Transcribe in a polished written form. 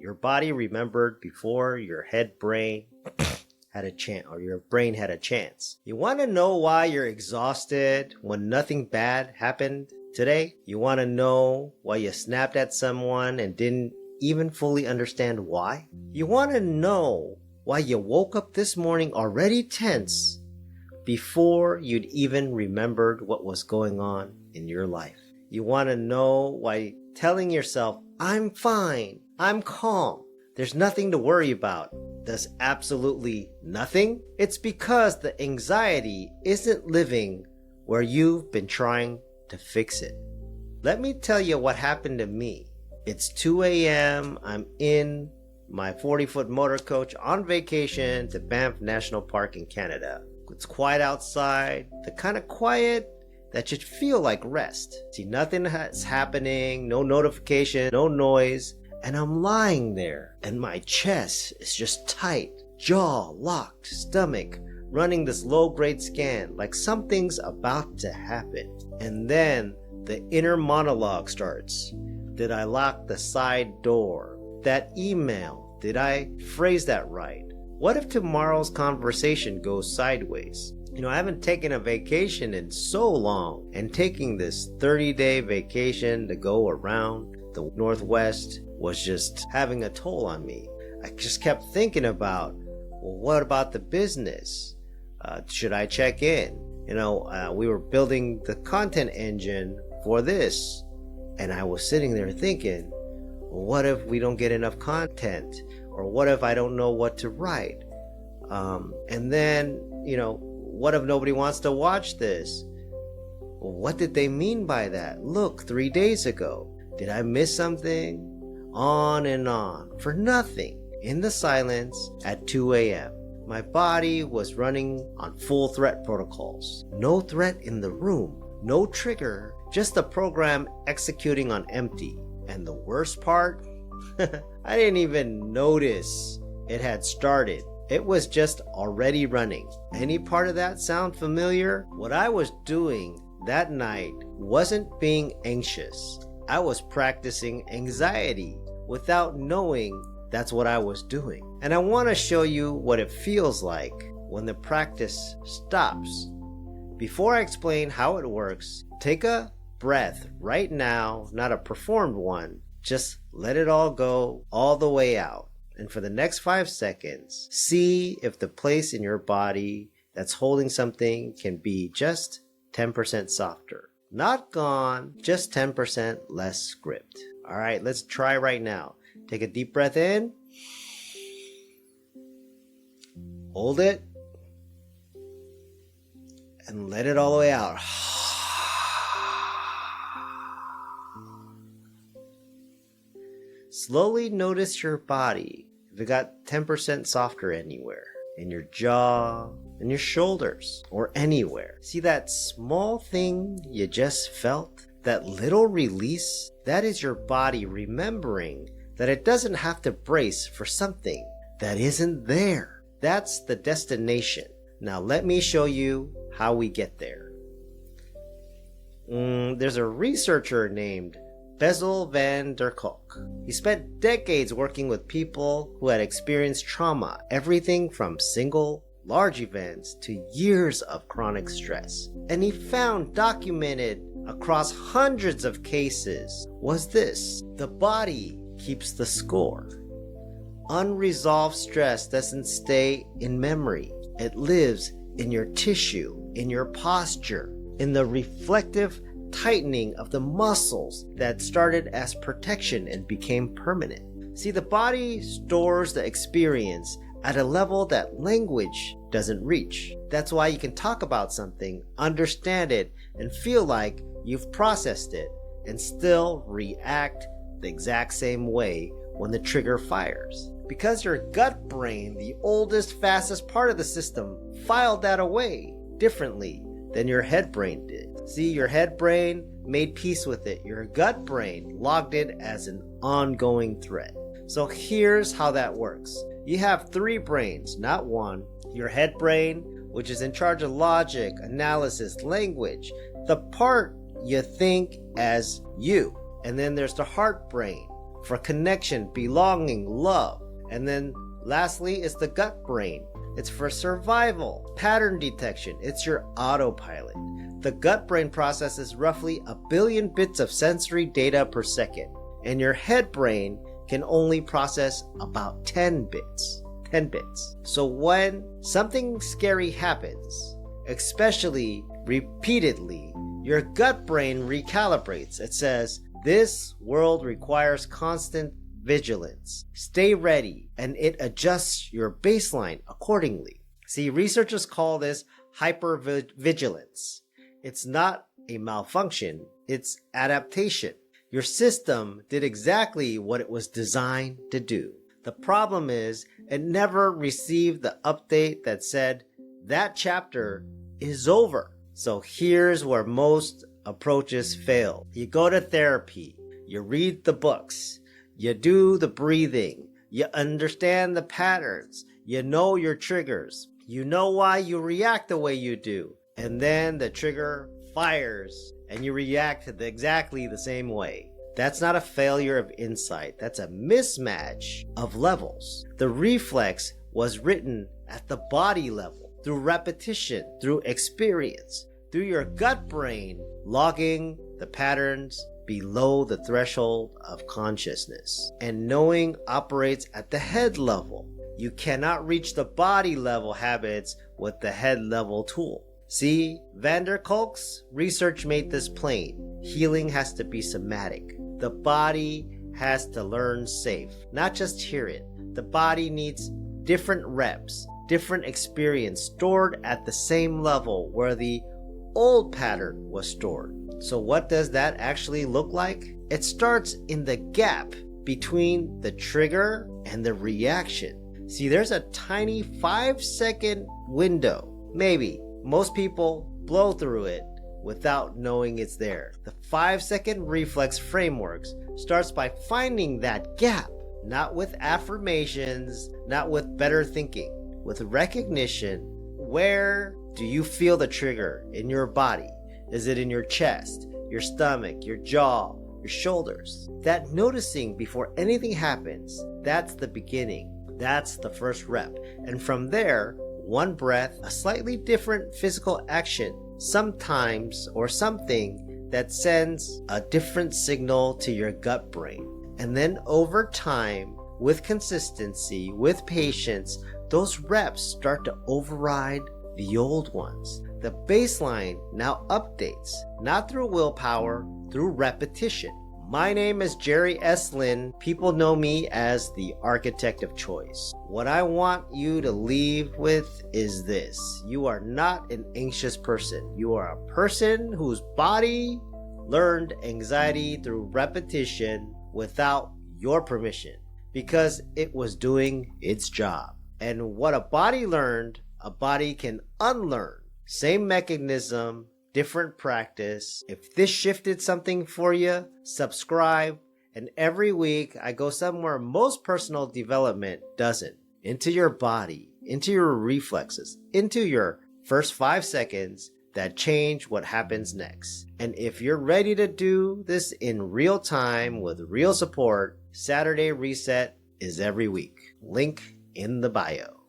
your body remembered before your head brain had a chance, or your brain had a chance. You want to know why you're exhausted when nothing bad happened today? You want to know why you snapped at someone and didn't even fully understand why? You want to know why you woke up this morning already tense before you'd even remembered what was going on in your life? You want to know why telling yourself, I'm fine, I'm calm, there's nothing to worry about, does absolutely nothing? It's because the anxiety isn't living where you've been trying to fix it. Let me tell you what happened to me. It's 2 a.m. I'm in my 40-foot motor coach on vacation to Banff National Park in Canada. It's quiet outside, the kind of quiet that should feel like rest. See, nothing is happening, no notification, no noise, and I'm lying there, and my chest is just tight, jaw locked, stomach running this low-grade scan like something's about to happen. And then the inner monologue starts. Did I lock the side door? That email, did I phrase that right? What if tomorrow's conversation goes sideways? I haven't taken a vacation in so long, and taking this 30-day vacation to go around the Northwest was just having a toll on me. I just kept thinking about, well, what about the business? Should I check in? We were building the content engine for this, and I was sitting there thinking, well, what if we don't get enough content? Or what if I don't know what to write? And then, what if nobody wants to watch this? Well, what did they mean by that? Look, 3 days ago, did I miss something? On and on, for nothing, in the silence at 2 a.m. My body was running on full threat protocols. No threat in the room, no trigger, just the program executing on empty. And the worst part? I didn't even notice it had started. It was just already running. Any part of that sound familiar? What I was doing that night wasn't being anxious. I was practicing anxiety without knowing that's what I was doing. And I want to show you what it feels like when the practice stops. Before I explain how it works, take a breath right now, not a performed one. Just let it all go all the way out. And for the next 5 seconds, see if the place in your body that's holding something can be just 10% softer. Not gone, just 10% less gripped. All right, let's try right now. Take a deep breath in. Hold it. And let it all the way out. Slowly notice your body, if it got 10% softer anywhere, in your jaw, in your shoulders, or anywhere. See that small thing you just felt? That little release? That is your body remembering that it doesn't have to brace for something that isn't there. That's the destination. Now let me show you how we get there. There's a researcher named Bessel van der Kolk. He spent decades working with people who had experienced trauma, everything from single large events to years of chronic stress. And he found, documented across hundreds of cases, was this: the body keeps the score. Unresolved stress doesn't stay in memory. It lives in your tissue, in your posture, in the reflective tightening of the muscles that started as protection and became permanent. See, the body stores the experience at a level that language doesn't reach. That's why you can talk about something, understand it, and feel like you've processed it, and still react the exact same way when the trigger fires. Because your gut brain, the oldest, fastest part of the system, filed that away differently than your head brain did. See, your head brain made peace with it. Your gut brain logged it as an ongoing threat. So here's how that works. You have 3 brains, not one. Your head brain, which is in charge of logic, analysis, language, the part you think as you. And then there's the heart brain, for connection, belonging, love. And then lastly is the gut brain. It's for survival, pattern detection. It's your autopilot. The gut brain processes roughly 1 billion bits of sensory data per second, and your head brain can only process about 10 bits. 10 bits. So when something scary happens, especially repeatedly, your gut brain recalibrates. It says, this world requires constant vigilance. Stay ready, and it adjusts your baseline accordingly. See, researchers call this hypervigilance. It's not a malfunction, it's adaptation. Your system did exactly what it was designed to do. The problem is, it never received the update that said, that chapter is over. So here's where most approaches fail. You go to therapy, you read the books, you do the breathing, you understand the patterns, you know your triggers, you know why you react the way you do, and then the trigger fires and you react exactly the same way. That's not a failure of insight, that's a mismatch of levels. The reflex was written at the body level, through repetition, through experience, through your gut brain, logging the patterns below the threshold of consciousness. And knowing operates at the head level. You cannot reach the body level habits with the head level tool. See, Kolk's research made this plain. Healing has to be somatic. The body has to learn safe, not just hear it. The body needs different reps, different experience stored at the same level where the old pattern was stored. So what does that actually look like? It starts in the gap between the trigger and the reaction. See, there's a tiny 5-second window. Maybe. Most people blow through it without knowing it's there. The 5-second reflex frameworks starts by finding that gap, not with affirmations, not with better thinking, with recognition. Where do you feel the trigger in your body? Is it in your chest, your stomach, your jaw, your shoulders? That noticing before anything happens, that's the beginning. That's the first rep. And from there, one breath, a slightly different physical action, sometimes or something that sends a different signal to your gut brain. And then over time, with consistency, with patience, those reps start to override the old ones. The baseline now updates, not through willpower, through repetition. My name is Jerry S. Lin. People know me as the architect of choice. What I want you to leave with is this. You are not an anxious person. You are a person whose body learned anxiety through repetition without your permission, because it was doing its job. And what a body learned, a body can unlearn. Same mechanism, different practice. If this shifted something for you, subscribe. And every week I go somewhere most personal development doesn't. Into your body, into your reflexes, into your first 5 seconds that change what happens next. And if you're ready to do this in real time with real support, Saturday Reset is every week. Link in the bio.